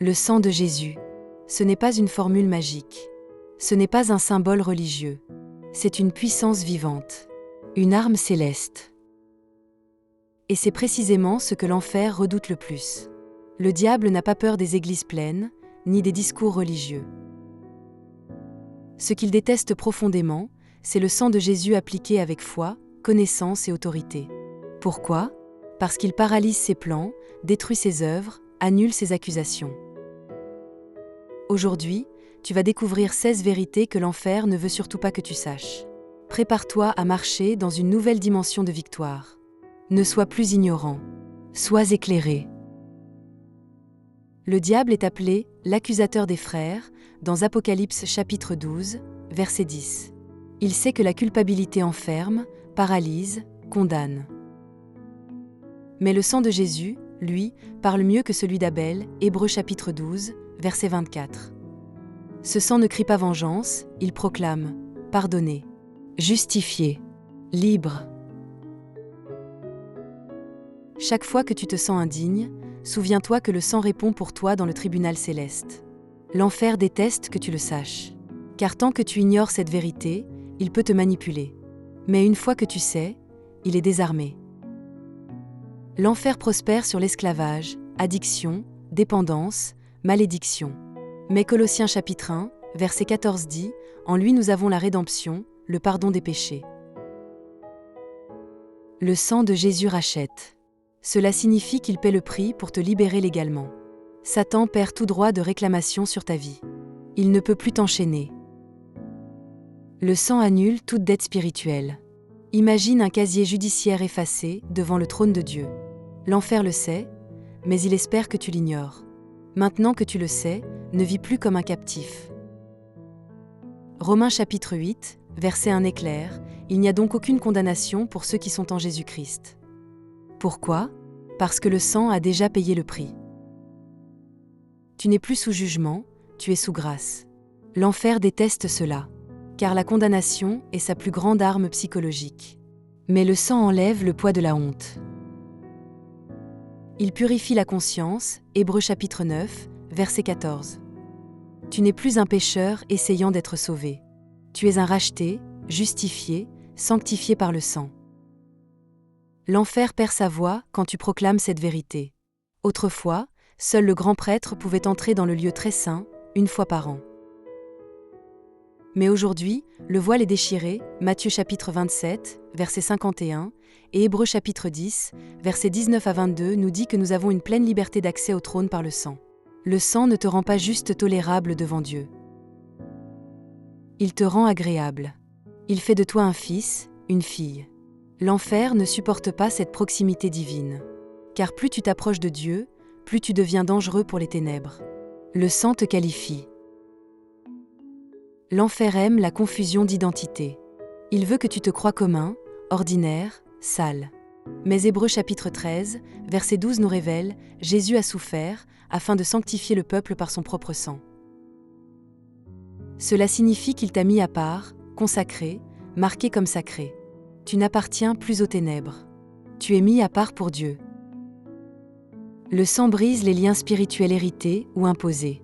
Le sang de Jésus, ce n'est pas une formule magique. Ce n'est pas un symbole religieux. C'est une puissance vivante. Une arme céleste. Et c'est précisément ce que l'enfer redoute le plus. Le diable n'a pas peur des églises pleines, ni des discours religieux. Ce qu'il déteste profondément, c'est le sang de Jésus appliqué avec foi, connaissance et autorité. Pourquoi ? Parce qu'il paralyse ses plans, détruit ses œuvres, annule ses accusations. Aujourd'hui, tu vas découvrir 16 vérités que l'enfer ne veut surtout pas que tu saches. Prépare-toi à marcher dans une nouvelle dimension de victoire. Ne sois plus ignorant. Sois éclairé. Le diable est appelé l'accusateur des frères, dans Apocalypse chapitre 12, verset 10. Il sait que la culpabilité enferme, paralyse, condamne. Mais le sang de Jésus, lui, parle mieux que celui d'Abel, Hébreux chapitre 12, verset 24. Ce sang ne crie pas vengeance, il proclame « pardonné »,« justifié »,« libre ». Chaque fois que tu te sens indigne, souviens-toi que le sang répond pour toi dans le tribunal céleste. L'enfer déteste que tu le saches. Car tant que tu ignores cette vérité, il peut te manipuler. Mais une fois que tu sais, il est désarmé. L'enfer prospère sur l'esclavage, addiction, dépendance, malédiction. Mais Colossiens chapitre 1, verset 14 dit « En lui nous avons la rédemption, le pardon des péchés ». Le sang de Jésus rachète. Cela signifie qu'il paie le prix pour te libérer légalement. Satan perd tout droit de réclamation sur ta vie. Il ne peut plus t'enchaîner. Le sang annule toute dette spirituelle. Imagine un casier judiciaire effacé devant le trône de Dieu. L'enfer le sait, mais il espère que tu l'ignores. Maintenant que tu le sais, ne vis plus comme un captif. Romains chapitre 8, verset 1 est clair, « Il n'y a donc aucune condamnation pour ceux qui sont en Jésus-Christ. » Pourquoi ? Parce que le sang a déjà payé le prix. Tu n'es plus sous jugement, tu es sous grâce. L'enfer déteste cela, car la condamnation est sa plus grande arme psychologique. Mais le sang enlève le poids de la honte. Il purifie la conscience, Hébreux chapitre 9, verset 14. Tu n'es plus un pécheur essayant d'être sauvé. Tu es un racheté, justifié, sanctifié par le sang. L'enfer perd sa voix quand tu proclames cette vérité. Autrefois, seul le grand prêtre pouvait entrer dans le lieu très saint, une fois par an. Mais aujourd'hui, le voile est déchiré, Matthieu chapitre 27, verset 51, et Hébreux chapitre 10, verset 19 à 22 nous dit que nous avons une pleine liberté d'accès au trône par le sang. Le sang ne te rend pas juste tolérable devant Dieu. Il te rend agréable. Il fait de toi un fils, une fille. L'enfer ne supporte pas cette proximité divine. Car plus tu t'approches de Dieu, plus tu deviens dangereux pour les ténèbres. Le sang te qualifie. L'enfer aime la confusion d'identité. Il veut que tu te crois commun, ordinaire, sale. Mais Hébreux chapitre 13, verset 12 nous révèle « Jésus a souffert, afin de sanctifier le peuple par son propre sang. » Cela signifie qu'il t'a mis à part, consacré, marqué comme sacré. Tu n'appartiens plus aux ténèbres. Tu es mis à part pour Dieu. Le sang brise les liens spirituels hérités ou imposés.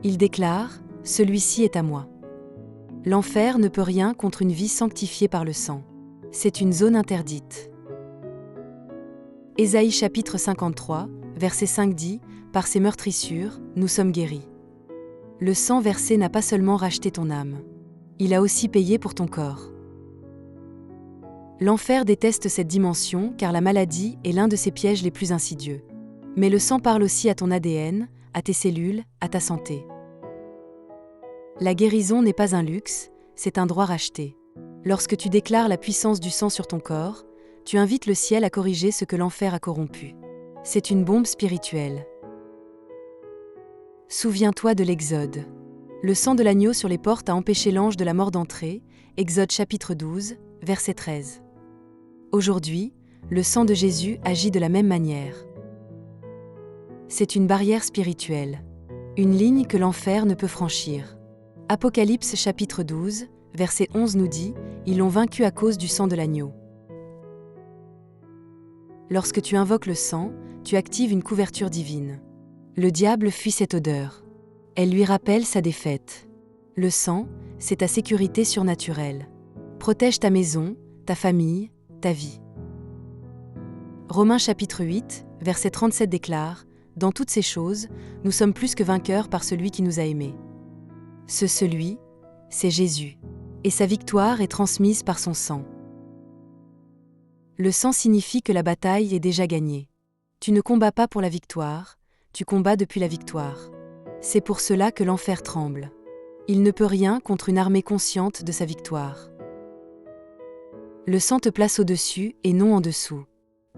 Il déclare « Celui-ci est à moi ». L'enfer ne peut rien contre une vie sanctifiée par le sang. C'est une zone interdite. Ésaïe chapitre 53, verset 5 dit « Par ses meurtrissures, nous sommes guéris ». Le sang versé n'a pas seulement racheté ton âme. Il a aussi payé pour ton corps. L'enfer déteste cette dimension car la maladie est l'un de ses pièges les plus insidieux. Mais le sang parle aussi à ton ADN, à tes cellules, à ta santé. La guérison n'est pas un luxe, c'est un droit racheté. Lorsque tu déclares la puissance du sang sur ton corps, tu invites le ciel à corriger ce que l'enfer a corrompu. C'est une bombe spirituelle. Souviens-toi de l'Exode. Le sang de l'agneau sur les portes a empêché l'ange de la mort d'entrer, Exode chapitre 12, verset 13. Aujourd'hui, le sang de Jésus agit de la même manière. C'est une barrière spirituelle, une ligne que l'enfer ne peut franchir. Apocalypse chapitre 12, verset 11 nous dit « Ils l'ont vaincu à cause du sang de l'agneau ». Lorsque tu invoques le sang, tu actives une couverture divine. Le diable fuit cette odeur. Elle lui rappelle sa défaite. Le sang, c'est ta sécurité surnaturelle. Protège ta maison, ta famille, ta vie. Romains chapitre 8, verset 37 déclare « Dans toutes ces choses, nous sommes plus que vainqueurs par celui qui nous a aimés. » Celui, c'est Jésus. Et sa victoire est transmise par son sang. Le sang signifie que la bataille est déjà gagnée. Tu ne combats pas pour la victoire, tu combats depuis la victoire. C'est pour cela que l'enfer tremble. Il ne peut rien contre une armée consciente de sa victoire. Le sang te place au-dessus et non en dessous.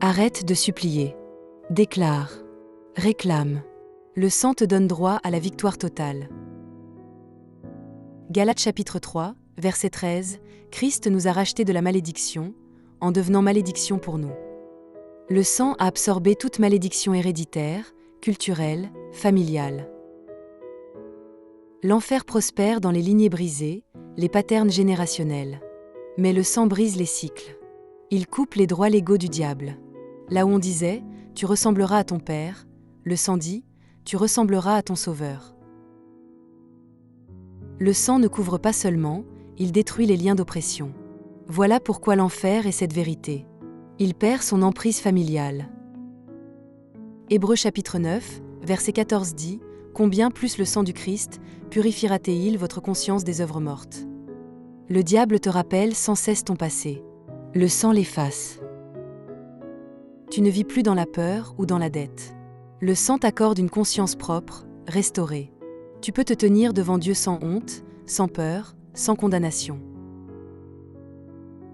Arrête de supplier. Déclare. Réclame. Le sang te donne droit à la victoire totale. Galates chapitre 3, verset 13, Christ nous a rachetés de la malédiction, en devenant malédiction pour nous. Le sang a absorbé toute malédiction héréditaire, culturelle, familiale. L'enfer prospère dans les lignées brisées, les patterns générationnels. Mais le sang brise les cycles. Il coupe les droits légaux du diable. Là où on disait « tu ressembleras à ton père », le sang dit « tu ressembleras à ton sauveur ». Le sang ne couvre pas seulement, il détruit les liens d'oppression. Voilà pourquoi l'enfer est cette vérité. Il perd son emprise familiale. Hébreux chapitre 9, verset 14 dit « Combien plus le sang du Christ purifiera-t-il votre conscience des œuvres mortes ?» Le diable te rappelle sans cesse ton passé. Le sang l'efface. Tu ne vis plus dans la peur ou dans la dette. Le sang t'accorde une conscience propre, restaurée. Tu peux te tenir devant Dieu sans honte, sans peur, sans condamnation.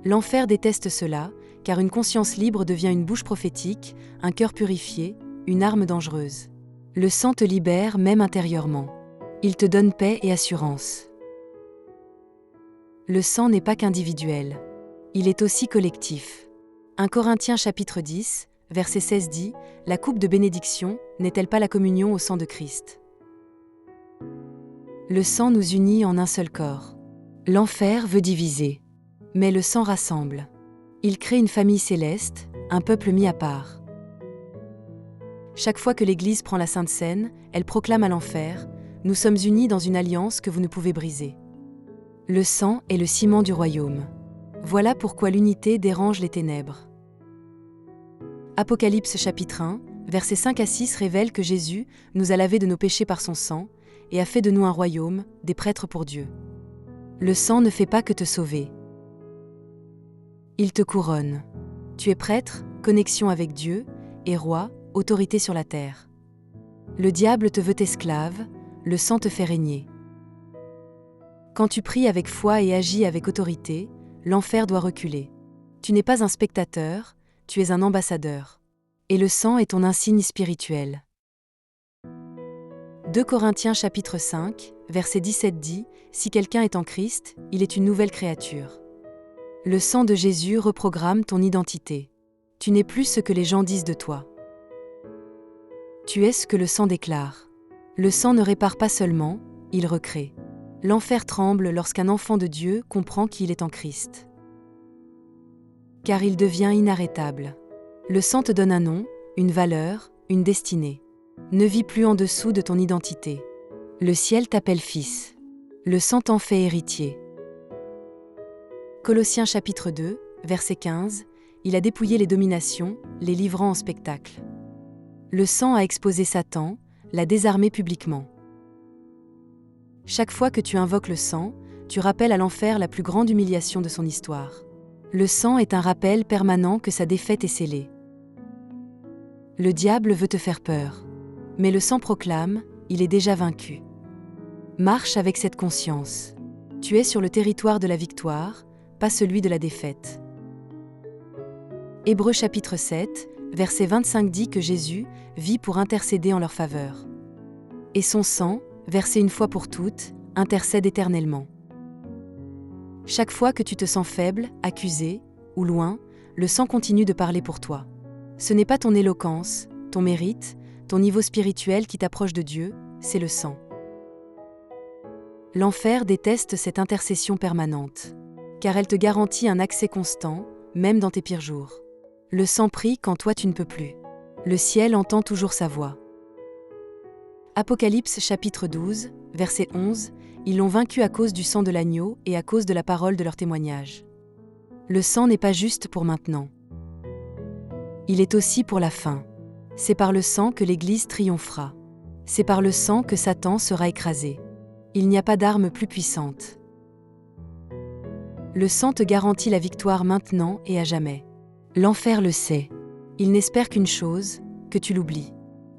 L'enfer déteste cela, car une conscience libre devient une bouche prophétique, un cœur purifié, une arme dangereuse. Le sang te libère même intérieurement. Il te donne paix et assurance. Le sang n'est pas qu'individuel. Il est aussi collectif. 1 Corinthiens chapitre 10, verset 16 dit « La coupe de bénédiction n'est-elle pas la communion au sang de Christ ?» Le sang nous unit en un seul corps. L'enfer veut diviser. Mais le sang rassemble. Il crée une famille céleste, un peuple mis à part. Chaque fois que l'Église prend la Sainte Seine, elle proclame à l'enfer « Nous sommes unis dans une alliance que vous ne pouvez briser. » Le sang est le ciment du royaume. Voilà pourquoi l'unité dérange les ténèbres. Apocalypse chapitre 1, versets 5 à 6 révèle que Jésus nous a lavés de nos péchés par son sang et a fait de nous un royaume, des prêtres pour Dieu. Le sang ne fait pas que te sauver. Il te couronne. Tu es prêtre, connexion avec Dieu, et roi, autorité sur la terre. Le diable te veut esclave, le sang te fait régner. Quand tu pries avec foi et agis avec autorité, l'enfer doit reculer. Tu n'es pas un spectateur, tu es un ambassadeur. Et le sang est ton insigne spirituel. 2 Corinthiens chapitre 5, verset 17 dit « Si quelqu'un est en Christ, il est une nouvelle créature. » Le sang de Jésus reprogramme ton identité. Tu n'es plus ce que les gens disent de toi. Tu es ce que le sang déclare. Le sang ne répare pas seulement, il recrée. L'enfer tremble lorsqu'un enfant de Dieu comprend qu'il est en Christ. Car il devient inarrêtable. Le sang te donne un nom, une valeur, une destinée. Ne vis plus en dessous de ton identité. Le ciel t'appelle fils. Le sang t'en fait héritier. Colossiens chapitre 2, verset 15, il a dépouillé les dominations, les livrant en spectacle. Le sang a exposé Satan, l'a désarmé publiquement. Chaque fois que tu invoques le sang, tu rappelles à l'enfer la plus grande humiliation de son histoire. Le sang est un rappel permanent que sa défaite est scellée. Le diable veut te faire peur. Mais le sang proclame, il est déjà vaincu. Marche avec cette conscience. Tu es sur le territoire de la victoire, pas celui de la défaite. Hébreux chapitre 7, verset 25 dit que Jésus vit pour intercéder en leur faveur. Et son sang, versé une fois pour toutes, intercède éternellement. Chaque fois que tu te sens faible, accusé, ou loin, le sang continue de parler pour toi. Ce n'est pas ton éloquence, ton mérite, ton niveau spirituel qui t'approche de Dieu, c'est le sang. L'enfer déteste cette intercession permanente, car elle te garantit un accès constant, même dans tes pires jours. Le sang prie quand toi tu ne peux plus. Le ciel entend toujours sa voix. Apocalypse chapitre 12, verset 11, ils l'ont vaincu à cause du sang de l'agneau et à cause de la parole de leur témoignage. Le sang n'est pas juste pour maintenant. Il est aussi pour la fin. C'est par le sang que l'Église triomphera. C'est par le sang que Satan sera écrasé. Il n'y a pas d'arme plus puissante. Le sang te garantit la victoire maintenant et à jamais. L'enfer le sait. Il n'espère qu'une chose, que tu l'oublies.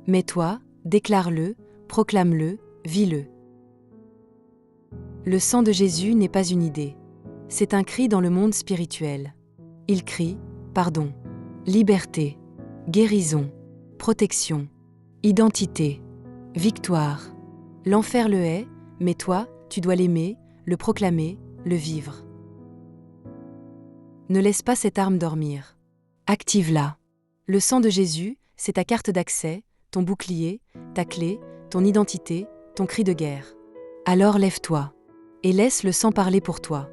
Mais toi, déclare-le, proclame-le, vis-le. Le sang de Jésus n'est pas une idée. C'est un cri dans le monde spirituel. Il crie, pardon, liberté, guérison, protection, identité, victoire. L'enfer le hait, mais toi, tu dois l'aimer, le proclamer, le vivre. Ne laisse pas cette arme dormir. Active-la. Le sang de Jésus, c'est ta carte d'accès, ton bouclier, ta clé, ton identité, ton cri de guerre. Alors lève-toi et laisse le sang parler pour toi.